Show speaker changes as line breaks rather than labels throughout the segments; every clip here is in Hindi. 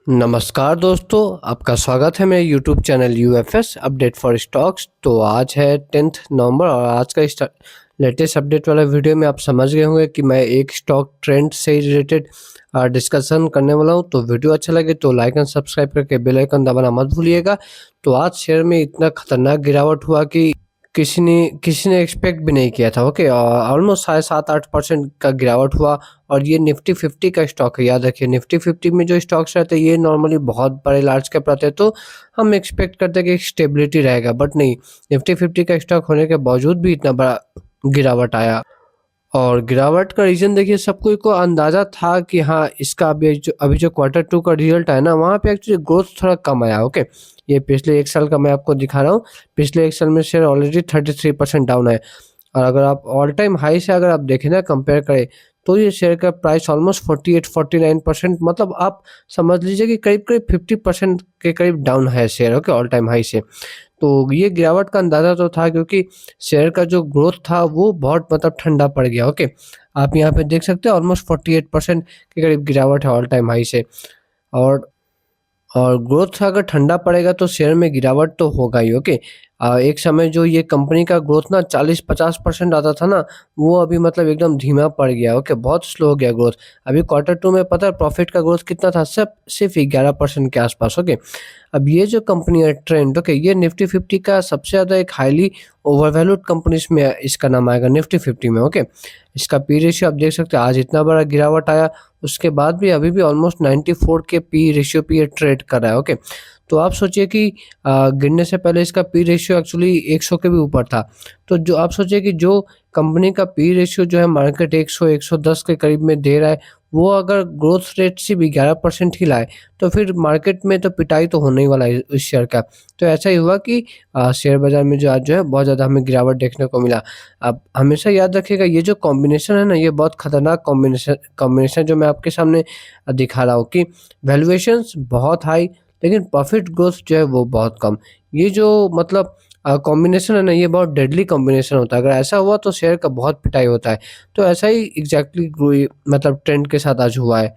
नमस्कार दोस्तों, आपका स्वागत है मेरे YouTube channel UFS update for stocks. तो आज है 10 नवंबर और आज का लेटेस्ट अपडेट वाला वीडियो में आप समझ गए होंगे कि मैं एक स्टॉक ट्रेंड से रिलेटेड डिस्कशन करने वाला हूं। तो वीडियो अच्छा लगे तो लाइक एंड सब्सक्राइब करके बेल आइकन दबाना मत भूलिएगा। तो आज शेयर में इतना खतरनाक गिरावट हुआ कि किसी ने एक्सपेक्ट भी नहीं किया था। ओके, ऑलमोस्ट 7.5-8% का गिरावट हुआ। और ये निफ्टी 50 का स्टॉक है। याद रखिए, निफ्टी 50 में जो स्टॉक्स रहते हैं ये नॉर्मली बहुत बड़े लार्ज कैप रहते हैं, तो हम एक्सपेक्ट करते हैं कि स्टेबिलिटी रहेगा, बट नहीं, निफ्टी 50 का स्टॉक होने के बावजूद भी इतना बड़ा गिरावट आया। और गिरावट का रीजन देखिए, सबको को अंदाजा था कि हाँ, इसका अभी जो Q2 का रिजल्ट है ना, वहाँ पे एक्चुअली ग्रोथ थोड़ा कम आया। ओके, ये पिछले एक साल का मैं आपको दिखा रहा हूँ। पिछले एक साल में शेयर ऑलरेडी 33% डाउन है। और अगर आप ऑल टाइम हाई से अगर आप देखें ना, कंपेयर करें, तो ये शेयर का प्राइस ऑलमोस्ट 48-49%, मतलब आप समझ लीजिए कि करीब करीब 50% के करीब डाउन है share. Okay, all time high से। तो ये गिरावट का अंदाज़ा तो था, क्योंकि शेयर का जो ग्रोथ था वो बहुत मतलब ठंडा पड़ गया। ओके, आप यहाँ पे देख सकते हैं ऑलमोस्ट 48% के करीब गिरावट है ऑल टाइम हाई से। और ग्रोथ अगर ठंडा पड़ेगा तो शेयर में गिरावट तो होगा ही। ओके, एक समय जो ये कंपनी का ग्रोथ ना 40-50% आता था ना, वो अभी मतलब एकदम धीमा पड़ गया। ओके, बहुत स्लो हो गया ग्रोथ। अभी Q2 में पता है प्रॉफिट का ग्रोथ कितना था? सिर्फ 11% के आसपास। ओके, अब ये जो कंपनी है ट्रेंड, ओके, ये निफ्टी 50 का सबसे ज़्यादा एक हाईली ओवरवैल्यूड कंपनीज में इसका नाम आएगा निफ्टी 50 में। ओके, इसका पी रेशियो आप देख सकते हैं, आज इतना बड़ा गिरावट आया उसके बाद भी अभी भी ऑलमोस्ट 94 के पी रेशियो पे ये ट्रेड कर रहा है। ओके, तो आप सोचिए कि गिरने से पहले इसका पी रेशियो एक्चुअली 100 के भी ऊपर था। तो जो आप सोचिए कि जो कंपनी का पी रेशियो जो है मार्केट 100-110 के करीब में दे रहा है, वो अगर ग्रोथ रेट से भी 11% ही लाए, तो फिर मार्केट में तो पिटाई तो होने ही वाला है इस शेयर का। तो ऐसा ही हुआ कि शेयर बाजार में जो आज जो है बहुत ज़्यादा हमें गिरावट देखने को मिला। अब हमेशा याद रखिएगा, ये जो कॉम्बिनेशन है ना, ये बहुत खतरनाक कॉम्बिनेशन जो मैं आपके सामने दिखा रहा हूँ कि वैल्यूएशंस बहुत हाई लेकिन प्रॉफिट ग्रोथ जो है वो बहुत कम। ये जो मतलब कॉम्बिनेशन है ना, ये बहुत डेडली कॉम्बिनेशन होता है। अगर ऐसा हुआ तो शेयर का बहुत पिटाई होता है। तो ऐसा ही एग्जैक्टली मतलब ट्रेंड के साथ आज हुआ है।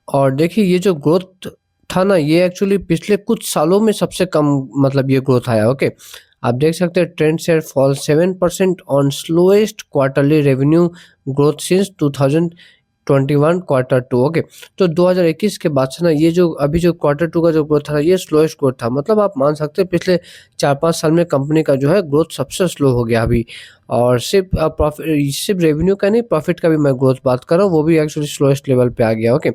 और देखिए, ये जो ग्रोथ था ना, ये एक्चुअली पिछले कुछ सालों में सबसे कम मतलब ये ग्रोथ आया। ओके, आप देख सकते हैं trend share fall 7% on slowest quarterly revenue growth since 2021 Q2। Okay, तो 2021 के बाद से ना, ये जो अभी जो Q2 का जो ग्रोथ था ये स्लोएस्ट ग्रोथ था। मतलब आप मान सकते हैं पिछले 4-5 साल में कंपनी का जो है ग्रोथ सबसे स्लो हो गया अभी। और सिर्फ रेवेन्यू का नहीं, प्रॉफिट का भी मैं ग्रोथ बात कर रहा हूँ, वो भी एक्चुअली स्लोएस्ट लेवल पे आ गया। ओके,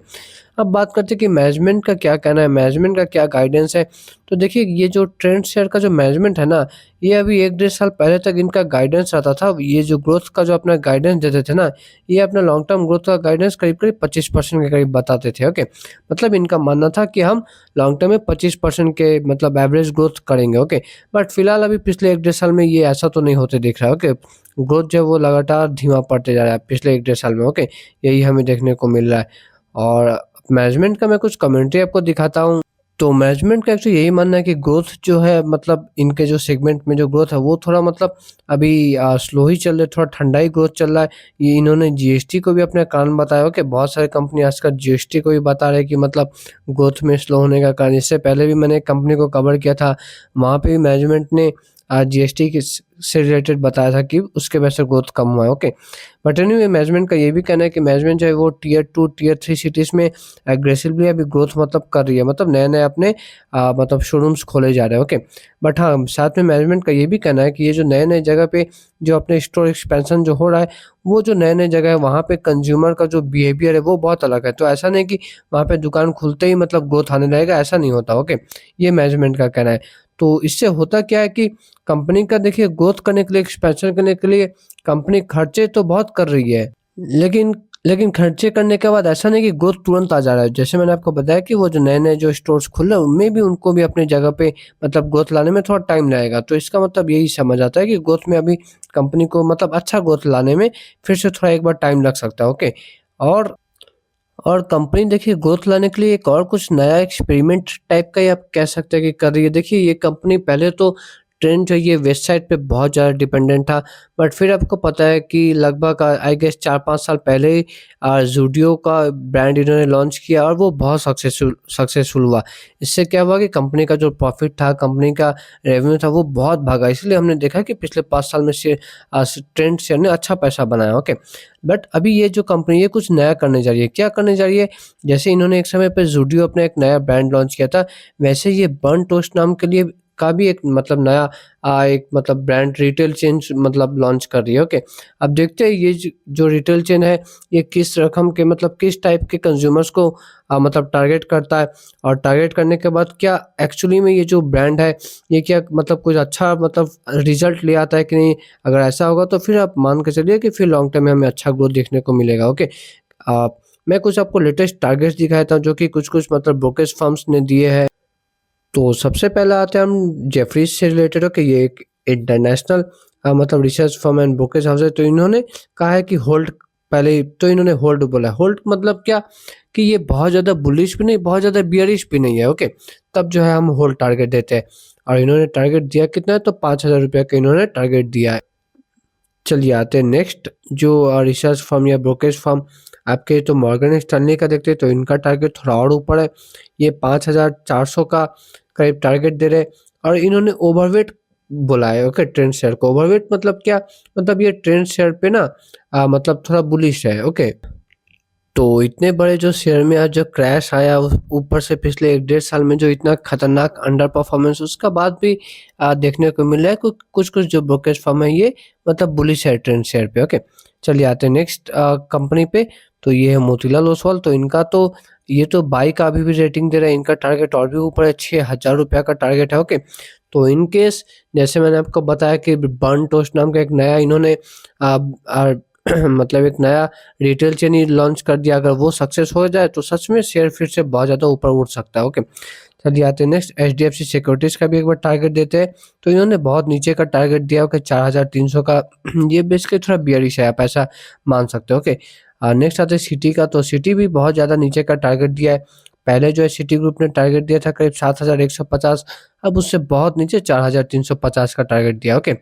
अब बात करते हैं कि मैनेजमेंट का क्या कहना है, मैनेजमेंट का क्या गाइडेंस है। तो देखिए, ये जो ट्रेंड शेयर का जो मैनेजमेंट है ना, ये अभी 1-1.5 साल पहले तक इनका गाइडेंस रहता था। ये जो ग्रोथ का जो अपना गाइडेंस देते थे ना, ये अपना लॉन्ग टर्म ग्रोथ का गाइडेंस करीब-करीब 25% के करीब बताते थे। ओके, मतलब इनका मानना था कि हम लॉन्ग टर्म में 25% के मतलब एवरेज ग्रोथ करेंगे। ओके, बट फिलहाल अभी पिछले 1-1.5 साल में ये ऐसा तो नहीं होते दिख रहा है। ओके, ग्रोथ जो है वो लगातार धीमा पड़ते जा रहा है पिछले 1-1.5 साल में। ओके, यही हमें देखने को मिल रहा है। और मैनेजमेंट का मैं कुछ कमेंट्री आपको दिखाता हूँ। तो मैनेजमेंट का एक्चुअली यही मानना है कि ग्रोथ जो है, मतलब इनके जो सेगमेंट में जो ग्रोथ है वो थोड़ा मतलब अभी स्लो ही चल रहा है, थोड़ा ठंडा ही ग्रोथ चल रहा है। ये इन्होंने जीएसटी को भी अपने कारण बताया हो कि बहुत सारे कंपनी आजकल जीएसटी को भी बता रहे हैं कि मतलब ग्रोथ में स्लो होने का कारण। इससे पहले भी मैंने एक कंपनी को कवर किया था, वहाँ पे भी मैनेजमेंट ने जीएसटी से रिलेटेड बताया था कि उसके वजह से ग्रोथ कम हुआ है। ओके, बट एनीवे मैनेजमेंट का ये भी कहना है कि मैनेजमेंट जो है वो टियर 2 टियर 3 सिटीज़ में एग्रेसिवली अभी ग्रोथ मतलब कर रही है, मतलब नए-नए अपने मतलब शोरूम्स खोले जा रहे हैं। ओके, बट हाँ, साथ में मैनेजमेंट का ये भी कहना है कि ये जो नए-नए जगह पे जो अपने स्टोर एक्सपेंशन जो हो रहा है, वो जो नए-नए जगह है वहाँ पे कंज्यूमर का जो बिहेवियर है वो बहुत अलग है। तो ऐसा नहीं कि वहाँ पे दुकान खुलते ही मतलब ग्रोथ आने लगेगा, ऐसा नहीं होता। ओके, ये मैनेजमेंट का कहना है। तो इससे होता क्या है कि कंपनी का देखिए ग्रोथ करने के लिए, एक्सपेंशन करने के लिए कंपनी खर्चे तो बहुत कर रही है, लेकिन लेकिन खर्चे करने के बाद ऐसा नहीं कि ग्रोथ तुरंत आ जा रहा है। जैसे मैंने आपको बताया कि वो जो नए-नए जो स्टोर्स खुल रहे हैं उनमें भी उनको भी अपनी जगह पे मतलब ग्रोथ लाने में थोड़ा टाइम लगेगा। तो इसका मतलब यही समझ आता है कि ग्रोथ में अभी कंपनी को मतलब अच्छा ग्रोथ लाने में फिर से थोड़ा एक बार टाइम लग सकता है। ओके, और और कंपनी देखिए ग्रोथ लाने के लिए एक और कुछ नया एक्सपेरिमेंट टाइप का ही आप कह सकते हैं कि कर रही है। देखिए, ये कंपनी पहले तो ट्रेंड जो ये वेस्ट साइड पे बहुत ज़्यादा डिपेंडेंट था। बट फिर आपको पता है कि लगभग आई गेस 4-5 साल पहले ही ज़ूडियो का ब्रांड इन्होंने लॉन्च किया और वो बहुत सक्सेसफुल हुआ। इससे क्या हुआ कि कंपनी का जो प्रॉफ़िट था, कंपनी का रेवेन्यू था, वो बहुत भागा। इसलिए हमने देखा कि पिछले 5 साल में ट्रेंड शेयर ने अच्छा पैसा बनाया, ओके। बट अभी ये जो कंपनी है कुछ नया करने जा रही है। क्या करने जा रही है? जैसे इन्होंने एक समय पे ज़ूडियो अपना एक नया ब्रांड लॉन्च किया था, वैसे ये बर्न टोस्ट नाम के लिए का भी एक मतलब नया एक मतलब ब्रांड रिटेल चेन मतलब लॉन्च कर रही है, ओके। अब देखते हैं ये जो रिटेल चेन है, ये किस रकम के मतलब किस टाइप के कंज्यूमर्स को मतलब टारगेट करता है, और टारगेट करने के बाद क्या एक्चुअली में ये जो ब्रांड है, ये क्या मतलब कुछ अच्छा मतलब रिज़ल्ट ले आता है कि नहीं? अगर ऐसा होगा तो फिर आप मान के चलिए कि फिर लॉन्ग टर्म में हमें अच्छा ग्रोथ देखने को मिलेगा, ओके। मैं कुछ आपको लेटेस्ट टारगेट्स दिखाता हूँ जो कि कुछ-कुछ मतलब ब्रोकरेज फर्म्स ने दिए हैं। तो सबसे पहले आते हैं हम जेफरीज से रिलेटेड हो कि ये एक इंटरनेशनल मतलब research firm and brokerage house है। तो इन्होंने कहा है कि होल्ड, पहले तो इन्होंने होल्ड बोला है। होल्ड मतलब क्या कि ये बहुत ज़्यादा बुलिश भी नहीं, बहुत ज़्यादा बियरिश भी नहीं है, ओके। तब जो है हम होल्ड टारगेट देते हैं, और इन्होंने टारगेट दिया कितना है, तो 5,000 रुपये का इन्होंने टारगेट दिया है। चलिए आते हैं नेक्स्ट जो रिसर्च फर्म या ब्रोकरेज फर्म आपके, तो मॉर्गन स्टैनली का देखते हैं, तो इनका टारगेट थोड़ा और ऊपर है। ये 5,400 का करीब टारगेट दे रहे हैं, और इन्होंने ओवरवेट बोला है, ओके, ट्रेंड शेयर को। ओवरवेट मतलब क्या? मतलब ये ट्रेंड शेयर पे ना मतलब थोड़ा बुलिश है, ओके। तो इतने बड़े जो शेयर में आज जो क्रैश आया, ऊपर से पिछले 1 डेढ़ साल में जो इतना खतरनाक अंडर परफॉर्मेंस, उसका बाद भी देखने को मिल रहा है कुछ कुछ जो ब्रोकरेज फर्म है ये मतलब बुलिश है ट्रेंड शेयर पे, ओके। चलिए आते हैं नेक्स्ट कंपनी पे। तो ये है मोतीलाल ओसवाल। तो इनका तो ये तो बाई का अभी भी रेटिंग दे रहा है, इनका टारगेट और भी ऊपर है, 6,000 रुपया का टारगेट है, ओके। तो इन केस जैसे मैंने आपको बताया कि बर्न टोस्ट नाम का एक नया इन्होंने मतलब एक नया रिटेल चेन ही लॉन्च कर दिया, अगर वो सक्सेस हो जाए तो सच में शेयर फिर से बहुत ज़्यादा ऊपर उठ सकता है, ओके। चलिए आते हैं नेक्स्ट, एचडीएफसी सिक्योरिटीज़ का भी एक बार टारगेट देते हैं। तो इन्होंने बहुत नीचे का टारगेट दिया, ओके, 4,300 का। ये बेसिकली थोड़ा बियरिश है, आप ऐसा मान सकते हो, ओके। नेक्स्ट आते हैं सिटी का। तो सिटी भी बहुत ज़्यादा नीचे का टारगेट दिया है। पहले जो है सिटी ग्रुप ने टारगेट दिया था करीब 7,150, अब उससे बहुत नीचे 4,350 का टारगेट दिया, ओके।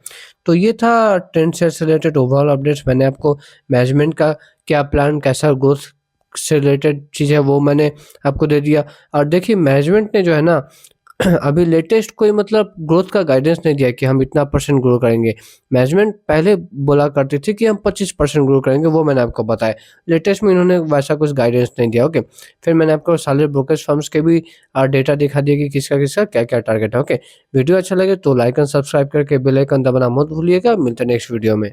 तो ये था ट्रेंड शेयर से रिलेटेड ओवरऑल अपडेट्स। मैंने आपको मैनेजमेंट का क्या प्लान, कैसा ग्रोथ से रिलेटेड चीज़ है, वो मैंने आपको दे दिया। और देखिए मैनेजमेंट ने जो है ना अभी लेटेस्ट कोई मतलब ग्रोथ का गाइडेंस नहीं दिया कि हम इतना परसेंट ग्रो करेंगे। मैनेजमेंट पहले बोला करती थी कि हम 25% ग्रो करेंगे, वो मैंने आपको बताया। लेटेस्ट में इन्होंने वैसा कुछ गाइडेंस नहीं दिया, ओके। फिर मैंने आपको सारे ब्रोकरेज फर्म्स के भी डेटा दिखा दिया कि किसका क्या-क्या टारगेट है, ओके। वीडियो अच्छा लगे तो लाइक एंड सब्सक्राइब करके बेल आइकन दबाना मत भूलिएगा। मिलते हैं नेक्स्ट वीडियो में।